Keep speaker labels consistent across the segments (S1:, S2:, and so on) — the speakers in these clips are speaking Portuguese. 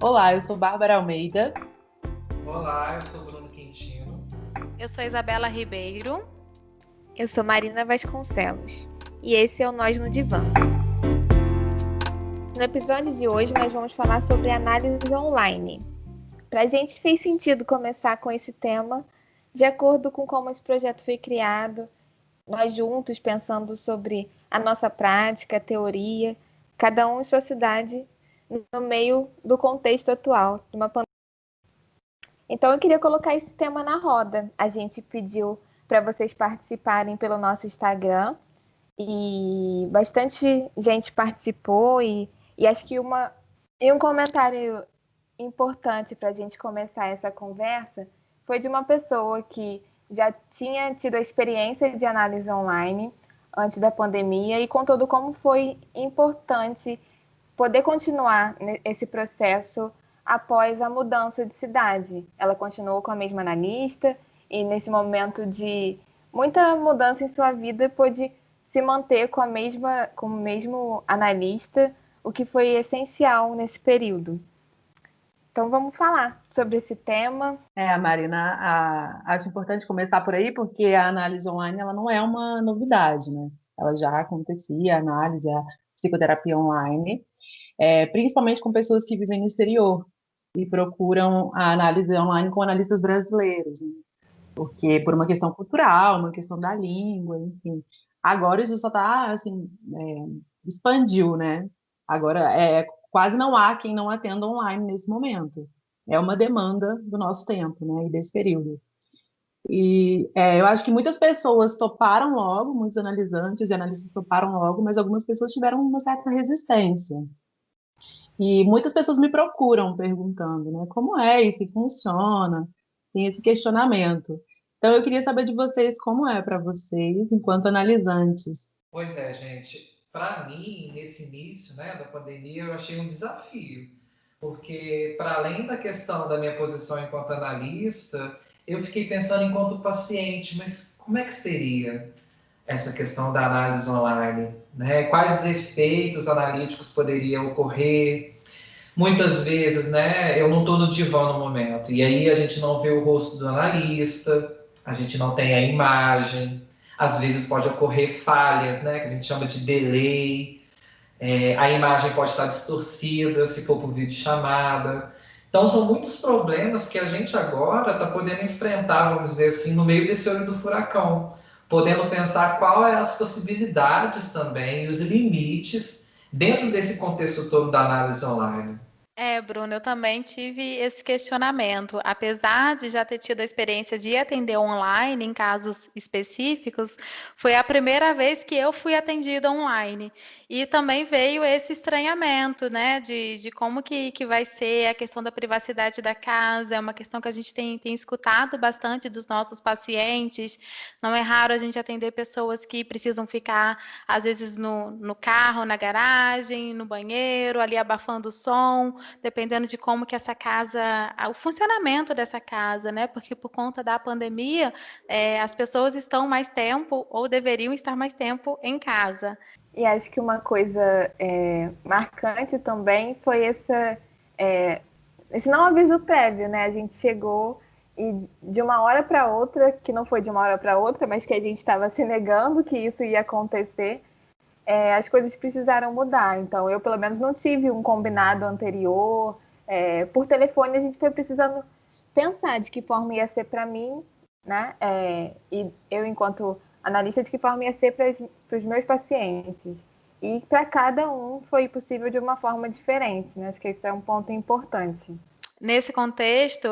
S1: Olá, eu sou Bárbara Almeida.
S2: Olá, eu sou Bruno Quintino.
S3: Eu sou Isabela Ribeiro.
S4: Eu sou Marina Vasconcelos e esse é o Nós no Divã. No episódio de hoje nós vamos falar sobre análise online. Para a gente fez sentido começar com esse tema, de acordo com como esse projeto foi criado, nós juntos pensando sobre a nossa prática, a teoria, cada um em sua cidade, no meio do contexto atual, de uma pandemia. Então eu queria colocar esse tema na roda. A gente pediu para vocês participarem pelo nosso Instagram e bastante gente participou e acho que um comentário importante para a gente começar essa conversa foi de uma pessoa que já tinha tido a experiência de análise online antes da pandemia e contou do como foi importante poder continuar esse processo após a mudança de cidade. Ela continuou com a mesma analista e nesse momento de muita mudança em sua vida pôde se manter com o mesmo analista, o que foi essencial nesse período. Então vamos falar sobre esse tema.
S1: Marina, acho importante começar por aí, porque a análise online ela não é uma novidade, né? Ela já acontecia, a análise, a psicoterapia online, principalmente com pessoas que vivem no exterior e procuram a análise online com analistas brasileiros, né? Porque por uma questão cultural, uma questão da língua, enfim. Agora isso só está, assim, expandiu, né? Agora, quase não há quem não atenda online nesse momento. É uma demanda do nosso tempo, né? E desse período. E eu acho que muitas pessoas toparam logo, muitos analisantes e analistas toparam logo, mas algumas pessoas tiveram uma certa resistência. E muitas pessoas me procuram perguntando, né? Como é isso? Que funciona? Tem esse questionamento. Então, eu queria saber de vocês como é para vocês, enquanto analisantes.
S2: Pois é, gente. Para mim, nesse início, né, da pandemia, eu achei um desafio, porque para além da questão da minha posição enquanto analista, eu fiquei pensando enquanto paciente, mas como é que seria essa questão da análise online, né? Quais os efeitos analíticos poderiam ocorrer? Muitas vezes, né, eu não estou no divã no momento, e aí a gente não vê o rosto do analista, a gente não tem a imagem, às vezes pode ocorrer falhas, né, que a gente chama de delay, a imagem pode estar distorcida se for por videochamada. Então, são muitos problemas que a gente agora está podendo enfrentar, vamos dizer assim, no meio desse olho do furacão, podendo pensar quais as possibilidades também, os limites dentro desse contexto todo da análise online.
S3: Bruno, eu também tive esse questionamento. Apesar de já ter tido a experiência de atender online em casos específicos, foi a primeira vez que eu fui atendida online. E também veio esse estranhamento, né, de como que vai ser a questão da privacidade da casa. É uma questão que a gente tem escutado bastante dos nossos pacientes. Não é raro a gente atender pessoas que precisam ficar, às vezes, no carro, na garagem, no banheiro, ali abafando o som, dependendo de como que essa casa, o funcionamento dessa casa, né? Porque por conta da pandemia, as pessoas estão mais tempo ou deveriam estar mais tempo em casa.
S4: E acho que uma coisa marcante também foi esse não aviso prévio, né? A gente chegou e de uma hora para outra, que não foi de uma hora para outra, mas que a gente estava se negando que isso ia acontecer, as coisas precisaram mudar. Então, eu, pelo menos, não tive um combinado anterior. Por telefone, a gente foi precisando pensar de que forma ia ser para mim, né? E eu, enquanto analista, de que forma ia ser para os meus pacientes. E para cada um foi possível de uma forma diferente, né? Acho que isso é um ponto importante.
S3: Nesse contexto,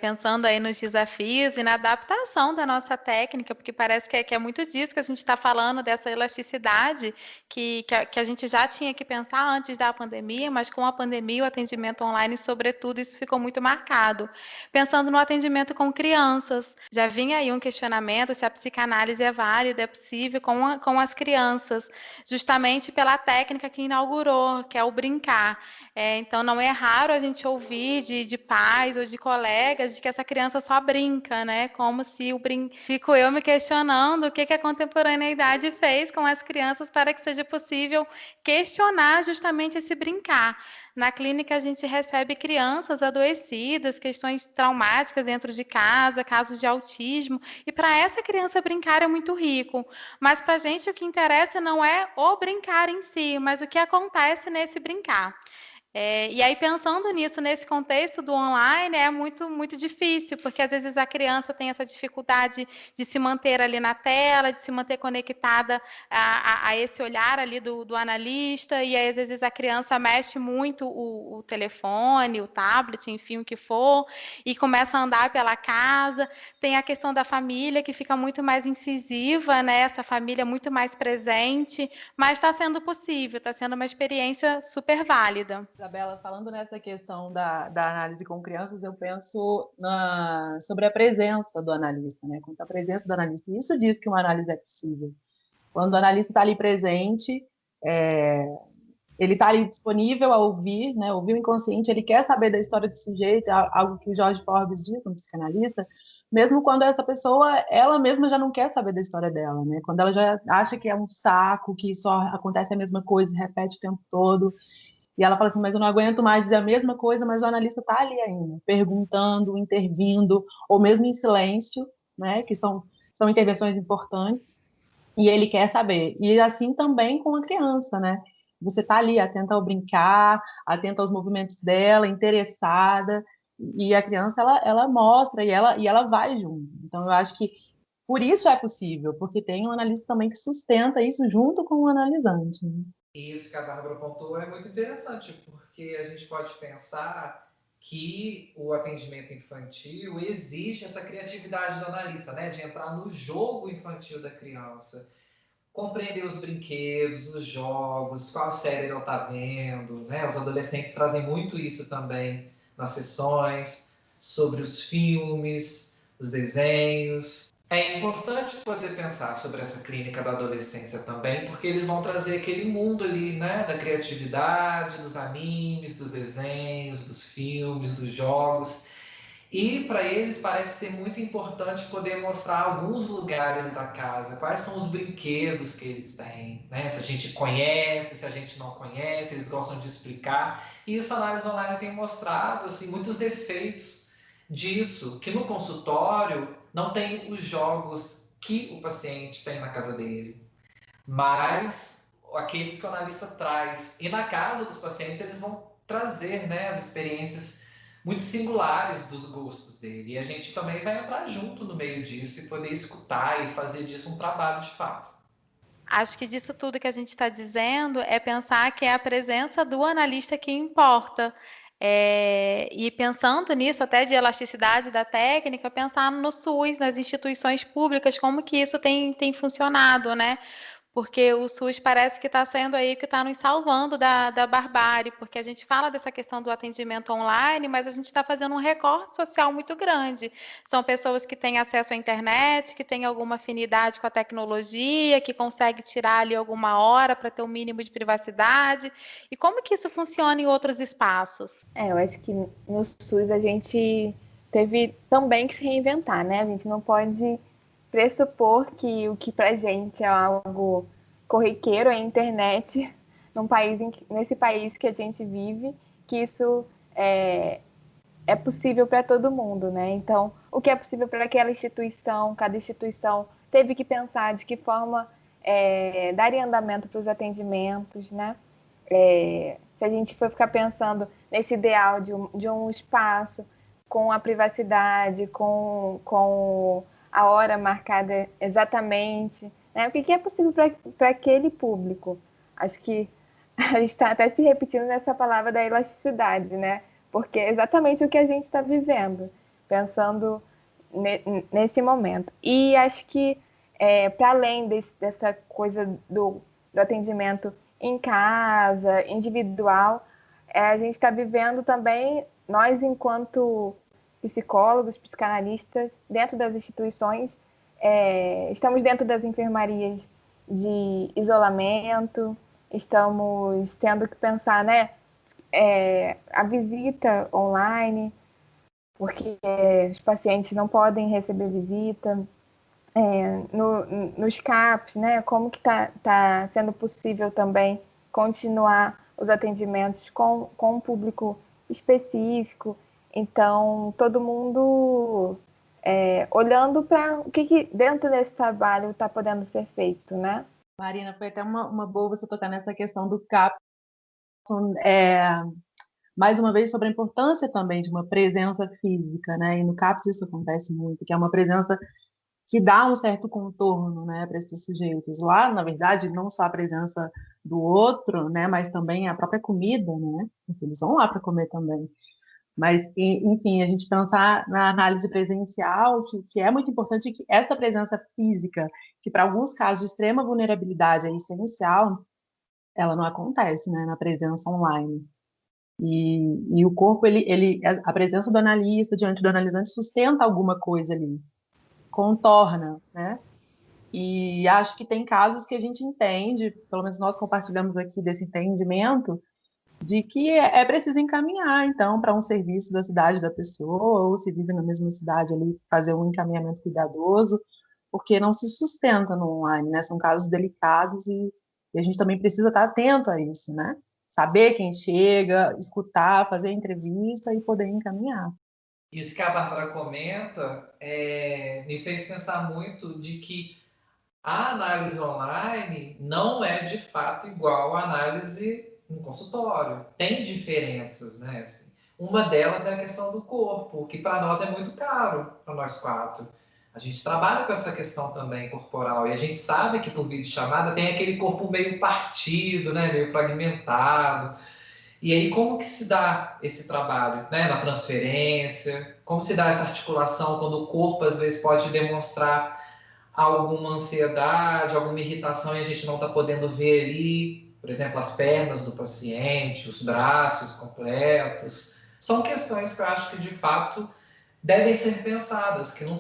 S3: pensando aí nos desafios e na adaptação da nossa técnica, porque parece que é muito disso que a gente está falando, dessa elasticidade que a gente já tinha que pensar antes da pandemia, mas com a pandemia, o atendimento online, sobretudo, isso ficou muito marcado. Pensando no atendimento com crianças, já vinha aí um questionamento se a psicanálise é válida, é possível com as crianças, justamente pela técnica que inaugurou, que é o brincar. Então, não é raro a gente ouvir de de pais ou de colegas de que essa criança só brinca, né? Como se Fico eu me questionando o que a contemporaneidade fez com as crianças para que seja possível questionar justamente esse brincar. Na clínica, a gente recebe crianças adoecidas, questões traumáticas dentro de casa, casos de autismo, e para essa criança brincar é muito rico. Mas para a gente o que interessa não é o brincar em si, mas o que acontece nesse brincar. E aí, pensando nisso, nesse contexto do online, é muito, muito difícil, porque às vezes a criança tem essa dificuldade de se manter ali na tela, de se manter conectada a esse olhar ali do analista, e aí, às vezes a criança mexe muito o telefone, o tablet, enfim, o que for, e começa a andar pela casa. Tem a questão da família, que fica muito mais incisiva, né? Essa família muito mais presente, mas está sendo possível, está sendo uma experiência super válida.
S1: Isabela, falando nessa questão da análise com crianças, eu penso sobre a presença do analista, né? Quanto à presença do analista. Isso diz que uma análise é possível. Quando o analista está ali presente, ele está ali disponível a ouvir, né? Ouvir o inconsciente, ele quer saber da história do sujeito, algo que o Jorge Forbes diz, um psicanalista, mesmo quando essa pessoa, ela mesma já não quer saber da história dela, né? Quando ela já acha que é um saco, que só acontece a mesma coisa, repete o tempo todo. E ela fala assim, mas eu não aguento mais dizer a mesma coisa, mas o analista está ali ainda, perguntando, intervindo, ou mesmo em silêncio, né, que são intervenções importantes, e ele quer saber. E assim também com a criança, né? Você está ali atenta ao brincar, atenta aos movimentos dela, interessada, e a criança, ela mostra, e ela vai junto. Então, eu acho que por isso é possível, porque tem um analista também que sustenta isso junto com o analisante, né?
S2: Isso que a Bárbara pontuou é muito interessante, porque a gente pode pensar que o atendimento infantil exige essa criatividade do analista, né? De entrar no jogo infantil da criança, compreender os brinquedos, os jogos, qual série ele está vendo, né? Os adolescentes trazem muito isso também nas sessões, sobre os filmes, os desenhos. É importante poder pensar sobre essa clínica da adolescência também, porque eles vão trazer aquele mundo ali, né, da criatividade, dos animes, dos desenhos, dos filmes, dos jogos. E para eles parece ser muito importante poder mostrar alguns lugares da casa, quais são os brinquedos que eles têm, né? Se a gente conhece, se a gente não conhece, eles gostam de explicar. E isso a análise online tem mostrado assim, muitos efeitos disso, que no consultório não tem os jogos que o paciente tem na casa dele, mas aqueles que o analista traz. E na casa dos pacientes eles vão trazer, né, as experiências muito singulares dos gostos dele. E a gente também vai entrar junto no meio disso e poder escutar e fazer disso um trabalho de fato.
S3: Acho que disso tudo que a gente está dizendo é pensar que é a presença do analista que importa. E pensando nisso, até de elasticidade da técnica, pensar no SUS, nas instituições públicas, como que isso tem funcionado, né? Porque o SUS parece que está sendo aí que está nos salvando da barbárie, porque a gente fala dessa questão do atendimento online, mas a gente está fazendo um recorte social muito grande. São pessoas que têm acesso à internet, que têm alguma afinidade com a tecnologia, que conseguem tirar ali alguma hora para ter um mínimo de privacidade. E como que isso funciona em outros espaços?
S4: Eu acho que no SUS a gente teve também que se reinventar, né? A gente não pode pressupor que o que pra gente é algo corriqueiro, é a internet, nesse país que a gente vive, que isso é possível para todo mundo, né? Então, o que é possível para aquela instituição, cada instituição teve que pensar de que forma daria andamento para os atendimentos, né? Se a gente for ficar pensando nesse ideal de um espaço com a privacidade, com a hora marcada exatamente, né? O que é possível para aquele público? Acho que a gente está até se repetindo nessa palavra da elasticidade, né? Porque é exatamente o que a gente está vivendo, pensando nesse momento. E acho que, para além dessa coisa do atendimento em casa, individual, a gente está vivendo também, nós enquanto psicólogos, psicanalistas, dentro das instituições, estamos dentro das enfermarias de isolamento, estamos tendo que pensar, né, a visita online, porque os pacientes não podem receber visita. Nos CAPs, né? Como que tá sendo possível também continuar os atendimentos com um público específico. Então, todo mundo olhando para o que dentro desse trabalho está podendo ser feito, né?
S1: Marina, foi até uma boa você tocar nessa questão do CAP, mais uma vez sobre a importância também de uma presença física, né? E no CAPS isso acontece muito, que é uma presença que dá um certo contorno, né, para esses sujeitos. Lá, na verdade, não só a presença do outro, né, mas também a própria comida, né, porque eles vão lá para comer também. Mas, enfim, a gente pensar na análise presencial, que é muito importante, que essa presença física, que para alguns casos de extrema vulnerabilidade é essencial, ela não acontece, né, na presença online. E o corpo, a presença do analista diante do analisante sustenta alguma coisa ali, contorna, né? E acho que tem casos que a gente entende, pelo menos nós compartilhamos aqui desse entendimento, de que é preciso encaminhar, então, para um serviço da cidade da pessoa, ou se vive na mesma cidade ali, fazer um encaminhamento cuidadoso, porque não se sustenta no online, né? São casos delicados e a gente também precisa estar atento a isso, né? Saber quem chega, escutar, fazer entrevista e poder encaminhar.
S2: Isso que a Bárbara comenta me fez pensar muito de que a análise online não é de fato igual à análise em consultório. Tem diferenças, né? Assim, uma delas é a questão do corpo, que para nós é muito caro, para nós quatro. A gente trabalha com essa questão também corporal e a gente sabe que por videochamada tem aquele corpo meio partido, né? Meio fragmentado. E aí, como que se dá esse trabalho, né? Na transferência? Como se dá essa articulação quando o corpo, às vezes, pode demonstrar alguma ansiedade, alguma irritação e a gente não está podendo ver ali, por exemplo, as pernas do paciente, os braços completos. São questões que eu acho que, de fato, devem ser pensadas, que não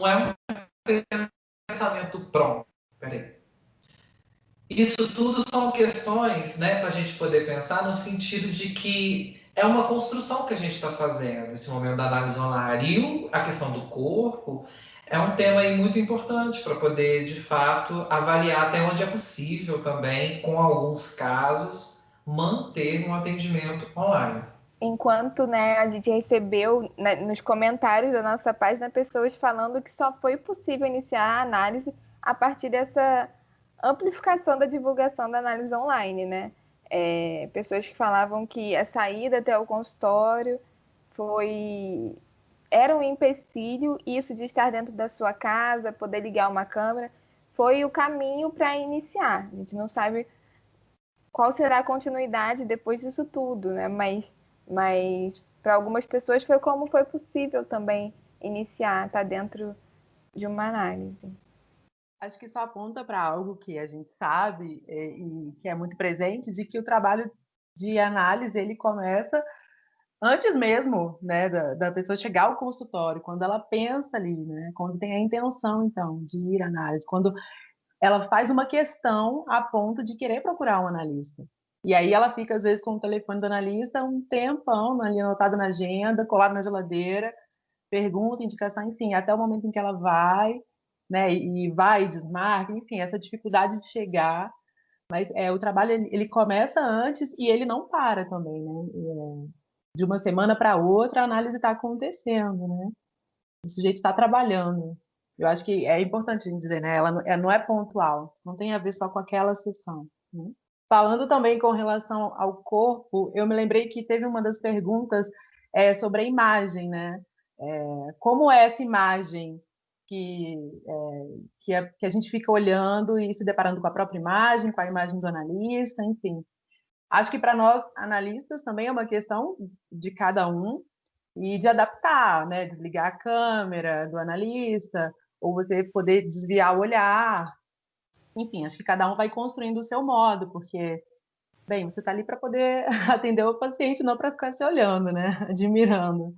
S2: é um pensamento pronto. Peraí. Isso tudo são questões, né, para a gente poder pensar no sentido de que é uma construção que a gente está fazendo nesse momento da análise online. E a questão do corpo é um tema aí muito importante para poder, de fato, avaliar até onde é possível também, com alguns casos, manter um atendimento online.
S4: Enquanto, né, a gente recebeu, né, nos comentários da nossa página pessoas falando que só foi possível iniciar a análise a partir dessa amplificação da divulgação da análise online, né? Pessoas que falavam que a saída até o consultório era um empecilho, isso de estar dentro da sua casa, poder ligar uma câmera, foi o caminho para iniciar. A gente não sabe qual será a continuidade depois disso tudo, né? Mas para algumas pessoas foi como foi possível também iniciar, estar dentro de uma análise.
S1: Acho que isso aponta para algo que a gente sabe e que é muito presente, de que o trabalho de análise ele começa antes mesmo, né, da pessoa chegar ao consultório, quando ela pensa ali, né, quando tem a intenção, então, de ir à análise, quando ela faz uma questão a ponto de querer procurar um analista. E aí ela fica, às vezes, com o telefone do analista um tempão ali anotado na agenda, colado na geladeira, pergunta, indicação, enfim, até o momento em que ela vai, né, e vai, desmarca, enfim, essa dificuldade de chegar, mas o trabalho ele começa antes e ele não para também, né? De uma semana para outra a análise está acontecendo, né? O sujeito está trabalhando. Eu acho que é importante a gente dizer, né? Ela não é pontual, não tem a ver só com aquela sessão, né? Falando também com relação ao corpo, eu me lembrei que teve uma das perguntas sobre a imagem, né? Como é essa imagem que, que a gente fica olhando e se deparando com a própria imagem, com a imagem do analista, enfim. Acho que para nós, analistas, também é uma questão de cada um e de adaptar, né? Desligar a câmera do analista, ou você poder desviar o olhar. Enfim, acho que cada um vai construindo o seu modo, porque, bem, você está ali para poder atender o paciente, não para ficar se olhando, né? Admirando.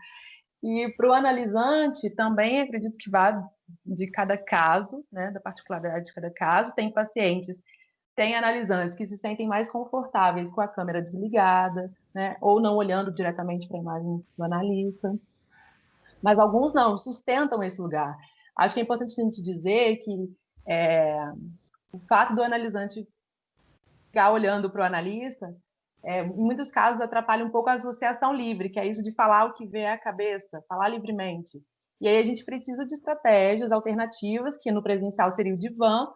S1: E para o analisante, também acredito que vá de cada caso, né? Da particularidade de cada caso. Tem analisantes que se sentem mais confortáveis com a câmera desligada, né? Ou não olhando diretamente para a imagem do analista. mas alguns não, sustentam esse lugar. Acho que é importante a gente dizer que o fato do analisante ficar olhando para o analista, em muitos casos, atrapalha um pouco a associação livre, que é isso de falar o que vem à cabeça, falar livremente. E aí a gente precisa de estratégias alternativas, que no presencial seria o divã,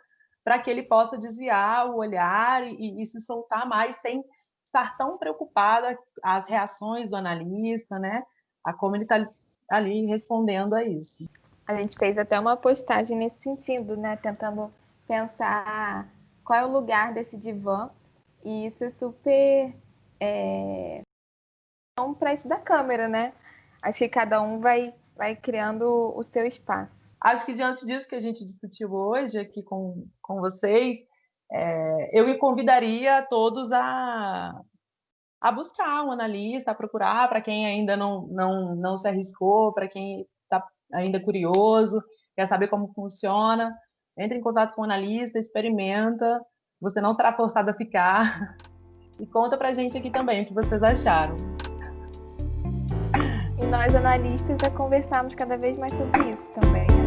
S1: para que ele possa desviar o olhar e se soltar mais, sem estar tão preocupado as reações do analista, né? A como ele está ali respondendo a isso.
S4: A gente fez até uma postagem nesse sentido, né? Tentando pensar qual é o lugar desse divã. E isso é super para isso da câmera, né? Acho que cada um vai criando o seu espaço.
S1: Acho que diante disso que a gente discutiu hoje aqui com vocês, eu convidaria todos a buscar um analista, a procurar, para quem ainda não se arriscou, para quem está ainda curioso, quer saber como funciona, entre em contato com o analista, experimenta, você não será forçado a ficar, e conta para a gente aqui também o que vocês acharam.
S4: E nós, analistas, já conversamos cada vez mais sobre isso também, né?